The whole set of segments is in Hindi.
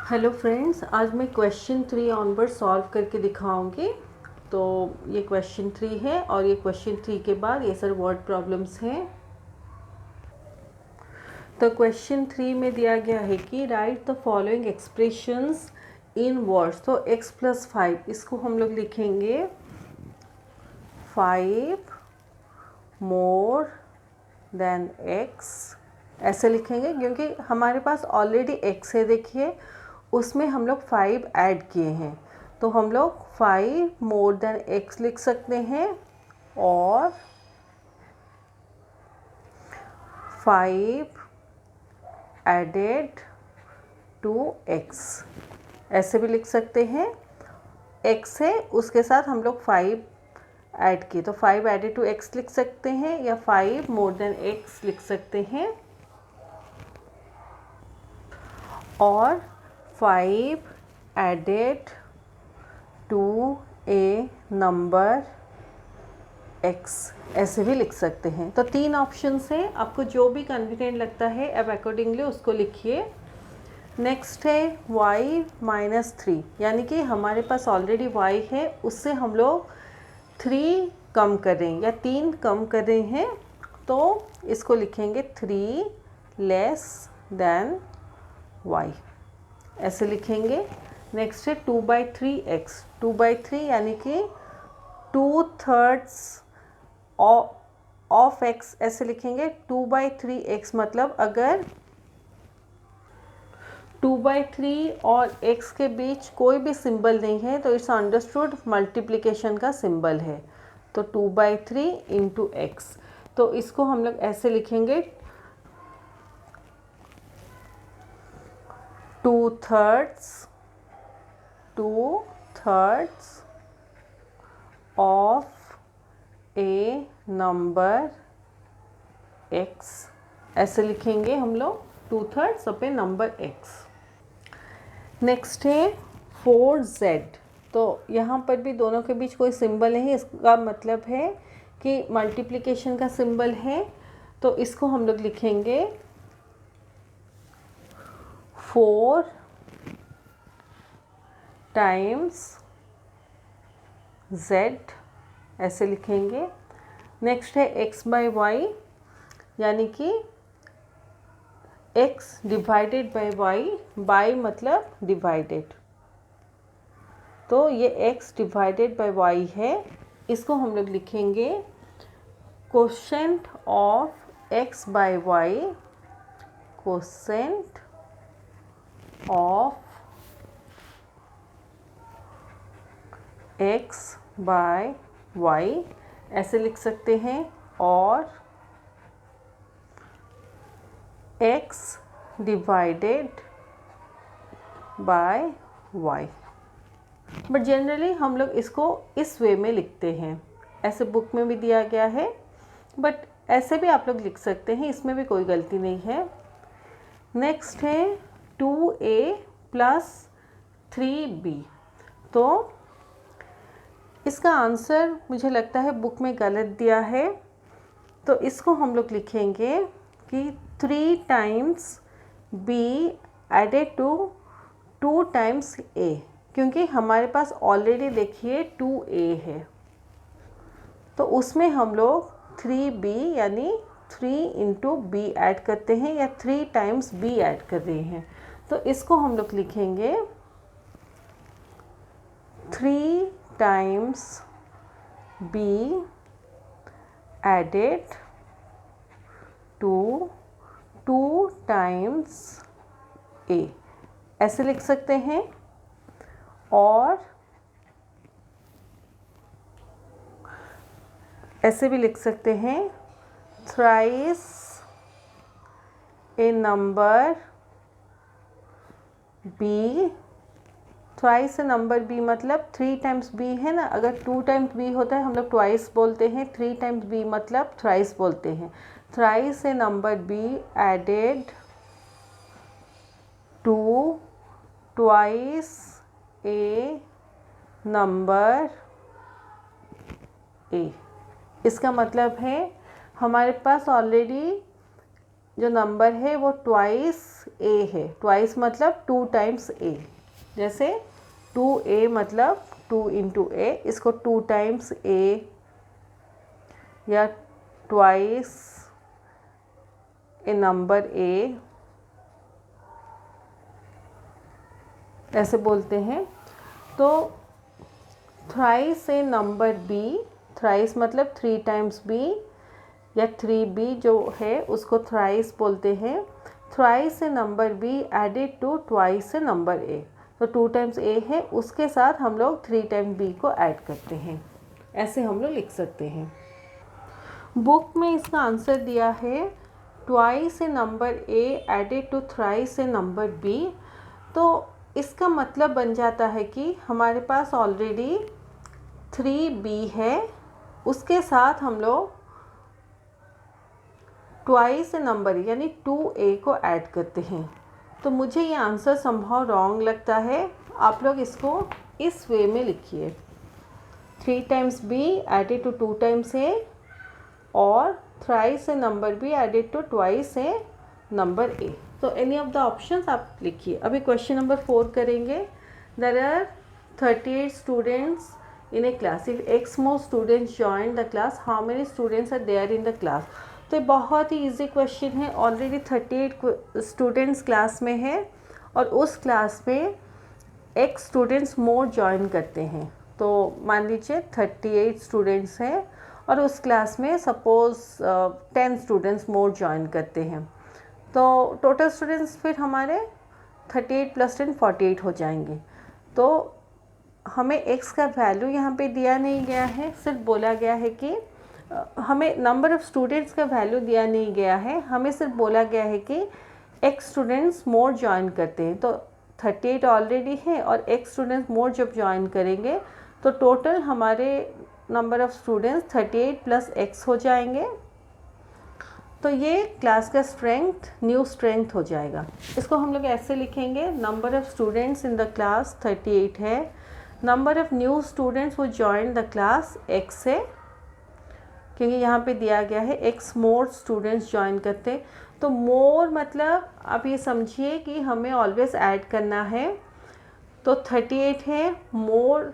हेलो फ्रेंड्स, आज मैं क्वेश्चन 3 ऑनवर्ड सॉल्व करके दिखाऊंगी। तो ये क्वेश्चन 3 है और ये क्वेश्चन 3 के बाद ये सर वर्ड प्रॉब्लम्स हैं। तो क्वेश्चन 3 में दिया गया है कि right the following expressions in words. तो x + 5 इसको हम लोग लिखेंगे 5 मोर देन x, ऐसे लिखेंगे क्योंकि हमारे पास ऑलरेडी x है। देखिए उसमें हम लोग 5 ऐड किए हैं, तो हम लोग 5 मोर देन x लिख सकते हैं और 5 एडेड टू x ऐसे भी लिख सकते हैं। x है उसके साथ हम लोग 5 ऐड किए, तो 5 एडेड टू x लिख सकते हैं या 5 मोर देन x लिख सकते हैं और 5 added to a number x ऐसे भी लिख सकते हैं। तो 3 ऑप्शंस हैं, आपको जो भी कन्वीनियंट लगता है अब अकॉर्डिंगली उसको लिखिए। नेक्स्ट है y - 3, यानी कि हमारे पास ऑलरेडी y है, उससे हम लोग 3 कम कर रहे हैं या 3 कम कर रहे हैं, तो इसको लिखेंगे 3 लेस देन y ऐसे लिखेंगे। नेक्स्ट है 2/3x, 2/3 यानी कि 2/3 ऑफ x ऐसे लिखेंगे। 2/3x मतलब अगर 2/3 और x के बीच कोई भी सिंबल नहीं है तो इट्स अंडरस्टूड मल्टीप्लिकेशन का सिंबल है। तो 2/3 इंटू x, तो इसको हम लोग ऐसे लिखेंगे 2/3 ऑफ ए नंबर x ऐसे लिखेंगे हम लोग 2/3 of A number x। Next है 4z, तो यहाँ पर भी दोनों के बीच कोई सिंबल नहीं, इसका मतलब है कि मल्टीप्लिकेशन का सिंबल है, तो इसको हम लोग लिखेंगे 4 टाइम्स z ऐसे लिखेंगे। नेक्स्ट है x/y, यानी कि x divided by y, by मतलब डिवाइडेड, तो ये x डिवाइडेड बाय y है, इसको हम लोग लिखेंगे quotient of x/y, quotient of x/y ऐसे लिख सकते हैं और x divided by y। But generally हम लोग इसको इस वे में लिखते हैं, ऐसे बुक में भी दिया गया है, बट ऐसे भी आप लोग लिख सकते हैं, इसमें भी कोई गलती नहीं है। नेक्स्ट है 2a + 3b, तो इसका आंसर मुझे लगता है बुक में गलत दिया है, तो इसको हम लोग लिखेंगे कि 3 times b added to 2 times a, क्योंकि हमारे पास ऑलरेडी देखिए 2a है, तो उसमें हम लोग 3b यानी 3 इंटू b ऐड करते हैं या 3 टाइम्स b ऐड कर रहे हैं, तो इसको हम लोग लिखेंगे 3 times b added to 2 times a ऐसे लिख सकते हैं और ऐसे भी लिख सकते हैं thrice a number b, thrice a number b मतलब 3 टाइम्स b है ना, अगर 2 टाइम्स b होता है हम लोग ट्वाइस बोलते हैं, 3 टाइम्स b मतलब थ्राइस बोलते हैं। Thrice a number b added to twice a number a, इसका मतलब है हमारे पास ऑलरेडी जो नंबर है वो ट्वाइस ए है, ट्वाइस मतलब 2 टाइम्स ए, जैसे 2a मतलब 2 इंटू ए, इसको 2 टाइम्स ए या ट्वाइस ए नंबर ए ऐसे बोलते हैं। तो thrice a number B, thrice मतलब 3 टाइम्स बी या 3b जो है उसको थ्राइस बोलते हैं। Thrice a number B added to twice a number A, तो 2 टाइम्स ए है उसके साथ हम लोग 3 टाइम्स बी को ऐड करते हैं, ऐसे हम लोग लिख सकते हैं। बुक में इसका आंसर दिया है twice a number a added to thrice a number b, तो इसका मतलब बन जाता है कि हमारे पास ऑलरेडी 3b है, उसके साथ हम लोग ट्वाइस ए नंबर यानी 2a को ऐड करते हैं। तो मुझे ये आंसर संभव रॉन्ग लगता है, आप लोग इसको इस वे में लिखिए, 3 times b added to 2 times a और thrice a number b added to twice a number a। तो एनी ऑफ द ऑप्शंस आप लिखिए। अभी क्वेश्चन नंबर 4 करेंगे। There are 38 students in a class, if x more students join the class, how many students are there in the class? तो ये बहुत ही इजी क्वेश्चन है। ऑलरेडी 38 स्टूडेंट्स क्लास में है और उस क्लास में x स्टूडेंट्स मोर ज्वाइन करते हैं। तो मान लीजिए 38 स्टूडेंट्स हैं और उस क्लास में सपोज़ 10 स्टूडेंट्स मोर ज्वाइन करते हैं, तो टोटल स्टूडेंट्स फिर हमारे 38 + 10 48 हो जाएंगे। तो हमें x का वैल्यू यहाँ पे दिया नहीं गया है, सिर्फ बोला गया है कि हमें नंबर ऑफ़ स्टूडेंट्स का वैल्यू दिया नहीं गया है, हमें सिर्फ बोला गया है कि x स्टूडेंट्स मोर ज्वाइन करते हैं। तो 38 ऑलरेडी है और x स्टूडेंट्स मोर जब ज्वाइन करेंगे तो टोटल हमारे नंबर ऑफ़ स्टूडेंट्स 38 + x हो जाएंगे। तो ये क्लास का स्ट्रेंथ न्यू स्ट्रेंथ हो जाएगा। इसको हम लोग ऐसे लिखेंगे, number of students in the class 38 है, नंबर ऑफ़ न्यू स्टूडेंट्स वो जॉइन द क्लास x है, क्योंकि यहाँ पे दिया गया है x मोर स्टूडेंट्स ज्वाइन करते। तो मोर मतलब आप ये समझिए कि हमें ऑलवेज ऐड करना है। तो 38 है, मोर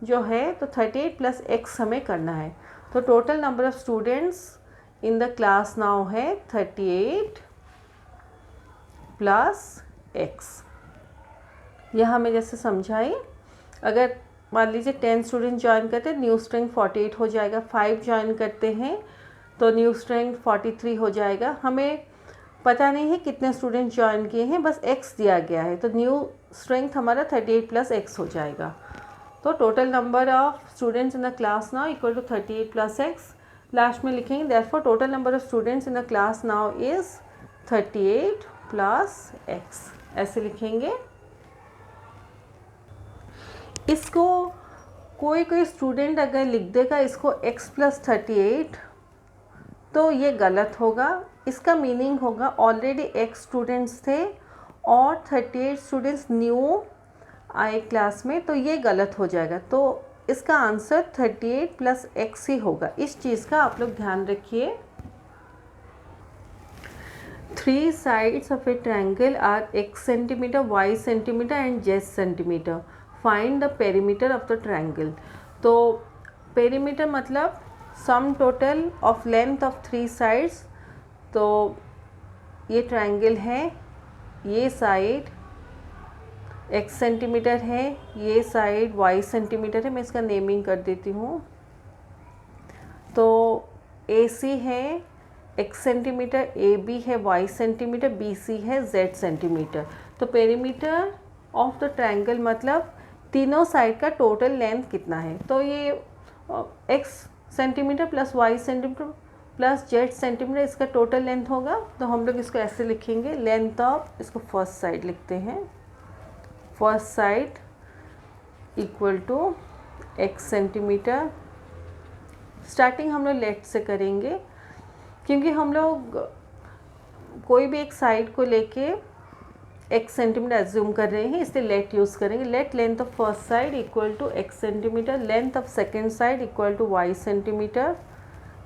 जो है तो 38 + x हमें करना है। तो total number of students in the class now है 38 + x। यह हमें जैसे समझाई, अगर मान लीजिए 10 स्टूडेंट ज्वाइन करते हैं, न्यू स्ट्रेंथ 48 हो जाएगा। 5 ज्वाइन करते हैं तो न्यू स्ट्रेंथ 43 हो जाएगा। हमें पता नहीं है कितने स्टूडेंट ज्वाइन किए हैं, बस x दिया गया है, तो न्यू स्ट्रेंथ हमारा 38 + x हो जाएगा। तो total number of students in the class now equal to 38 + x। Last में लिखेंगे therefore total number of students in the class now is 38 + x, ऐसे लिखेंगे। इसको कोई स्टूडेंट अगर लिख देगा इसको x + 38 तो ये गलत होगा। इसका मीनिंग होगा ऑलरेडी x स्टूडेंट्स थे और 38 स्टूडेंट्स न्यू आए क्लास में, तो ये गलत हो जाएगा। तो इसका आंसर 38 + x ही होगा। इस चीज़ का आप लोग ध्यान रखिए। 3 sides of a triangle are x centimeter, y centimeter and z centimeter. Find the perimeter of the triangle. तो perimeter मतलब sum total of length of 3 sides। तो ये ट्रायंगल है, ये साइड x सेंटीमीटर है, ये साइड y सेंटीमीटर है। मैं इसका नेमिंग कर देती हूँ। तो AC है x सेंटीमीटर, AB है y सेंटीमीटर, BC है z सेंटीमीटर। तो पेरीमीटर ऑफ द ट्रायंगल मतलब तीनों साइड का टोटल लेंथ कितना है। तो ये x centimetre + y centimetre + z centimetre इसका टोटल लेंथ होगा। तो हम लोग इसको ऐसे लिखेंगे, लेंथ ऑफ, इसको फर्स्ट साइड लिखते हैं, first side equal to x centimetre. Starting हम लोग लेफ्ट से करेंगे क्योंकि हम लोग कोई भी एक साइड को लेके x सेंटीमीटर एज्यूम कर रहे हैं, इसलिए लेट यूज़ करेंगे। Let length of first side equal to x centimetre, length of second side equal to y centimetre,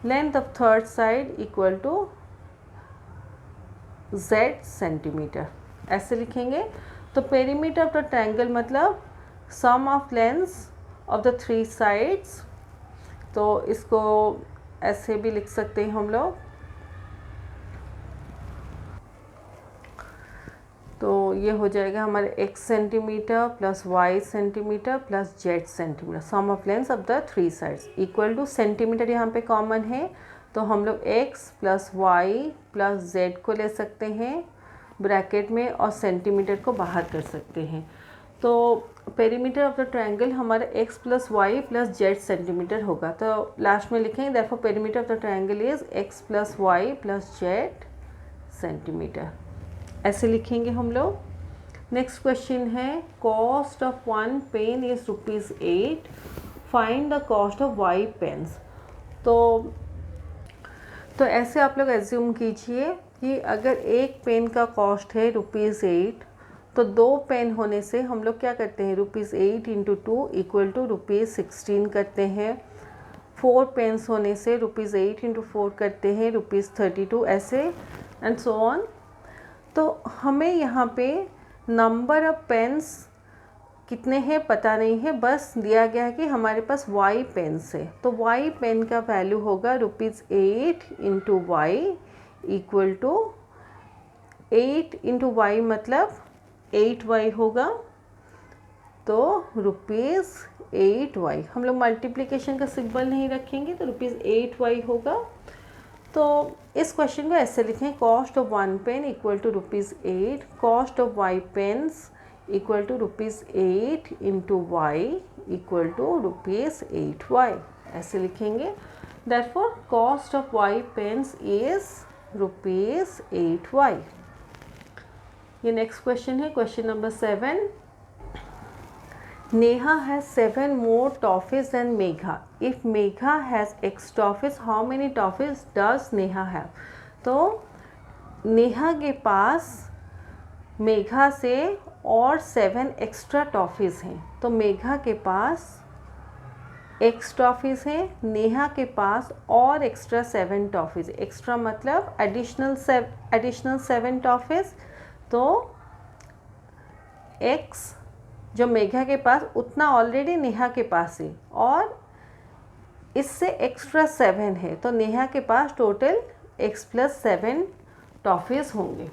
length of third side equal to z centimetre. ऐसे लिखेंगे। तो पेरीमीटर ऑफ द ट्रायंगल मतलब sum of lengths of the 3 sides, तो इसको ऐसे भी लिख सकते हैं हम लोग। तो ये हो जाएगा हमारे x centimetre plus y centimetre plus z centimetre, sum of length of the 3 sides equal to, centimetre यहाँ पे कॉमन है तो हम लोग x plus y plus z को ले सकते हैं ब्रैकेट में और सेंटीमीटर को बाहर कर सकते हैं। तो पेरीमीटर ऑफ द ट्रायंगल हमारा x plus y plus z centimetre होगा। तो लास्ट में लिखेंगे therefore perimeter of the triangle is x plus y plus z centimetre, ऐसे लिखेंगे हम लोग। नेक्स्ट क्वेश्चन है cost of 1 pen is ₹8, find the cost of y pens. तो ऐसे आप लोग एज्यूम कीजिए कि अगर एक पेन का कॉस्ट है ₹8, तो 2 पेन होने से हम लोग क्या करते हैं, ₹8 इंटू 2 इक्वल टू ₹16 करते हैं। 4 पेन्स होने से ₹8 इंटू 4 करते हैं ₹32, ऐसे एंड सो ऑन। तो हमें यहाँ पे नंबर ऑफ पेन्स कितने हैं पता नहीं है, बस दिया गया है कि हमारे पास y पेन्स है। तो y पेन का वैल्यू होगा ₹8 into y equal to 8 into y मतलब 8y होगा, तो ₹8y। हम लोग मल्टीप्लिकेशन का सिंबल नहीं रखेंगे तो ₹8y होगा। तो इस क्वेश्चन को ऐसे लिखें, cost of 1 pen equal to ₹8, cost of y pens equal to ₹8 into y equal to ₹8y, ऐसे लिखेंगे। Therefore cost of y pens is ₹8y। ये नेक्स्ट क्वेश्चन है, question number 7। Neha has 7 more toffees than Megha. If Megha has X toffees, how many toffees does Neha have? तो नेहा के पास मेघा से और 7 एक्स्ट्रा टॉफ़ीज़ हैं। तो मेघा के पास X टॉफ़ीज़ हैं, नेहा के पास और एक्स्ट्रा 7 टॉफ़ीज़। एक्स्ट्रा मतलब एडिशनल 7 टॉफ़ीज़। तो X जो मेघा के पास उतना ऑलरेडी नेहा के पास है और इससे एक्स्ट्रा 7 है, तो नेहा के पास टोटल x प्लस 7 टॉफ़ीज़ होंगे।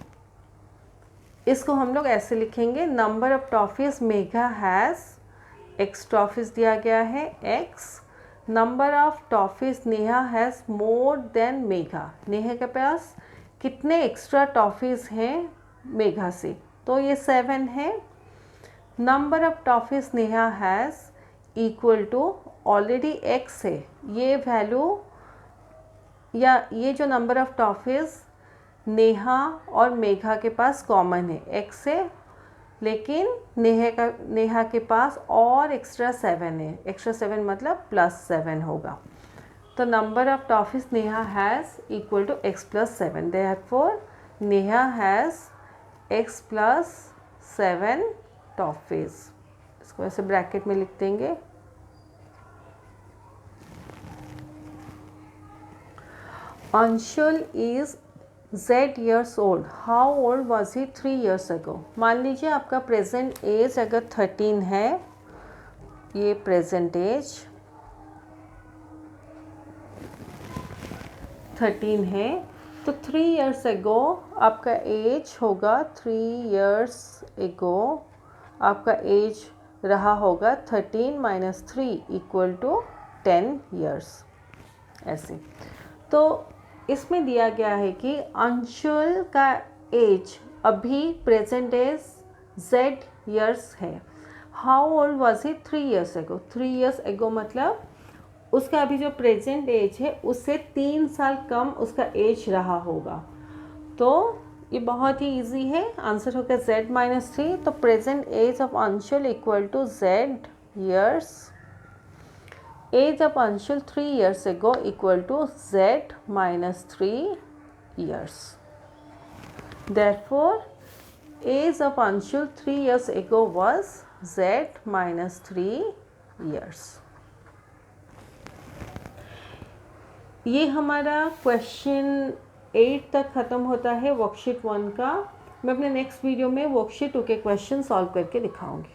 इसको हम लोग ऐसे लिखेंगे, number of toffees Megha has, x toffees दिया गया है x, number of toffees Neha has more than Megha, Neha के पास कितने एक्स्ट्रा टॉफ़ीज़ हैं मेघा से, तो ये 7 है। Number of toffees Neha has equal to already x है, ये वैल्यू या ये जो नंबर ऑफ टॉफ़ीज़ नेहा और मेघा के पास कॉमन है x है, लेकिन नेहा के पास और एक्स्ट्रा 7 है, एक्स्ट्रा 7 मतलब प्लस 7 होगा। तो number of toffees Neha has equal to x plus 7, therefore Neha has x plus 7 toffees. इसको ऐसे ब्रैकेट में लिख देंगे। Anshul is Z years old. How old was he 3 years ago? मान लीजिए आपका प्रेजेंट एज अगर 13 है, ये प्रेजेंट एज 13 है, तो 3 years ago आपका एज होगा, 3 years ago आपका एज रहा होगा 13 माइनस 3 इक्वल टू 10 years, ऐसे। तो इसमें दिया गया है कि अंशुल का एज अभी प्रेजेंट एज Z years है। How old was he 3 years ago? 3 years ago मतलब उसका अभी जो प्रेजेंट एज है उससे 3 साल कम उसका एज रहा होगा। तो ये बहुत ही इजी है, आंसर होगा Z माइनस 3। तो present age of Anshul equal to Z years, age of Anshul 3 years ago equal to Z minus 3 years। Therefore, age of Anshul 3 years ago was Z minus 3 years। ये हमारा क्वेश्चन 8 तक ख़त्म होता है वर्कशीट 1 का। मैं अपने नेक्स्ट वीडियो में वर्कशीट 2 के क्वेश्चन सॉल्व करके दिखाऊंगी।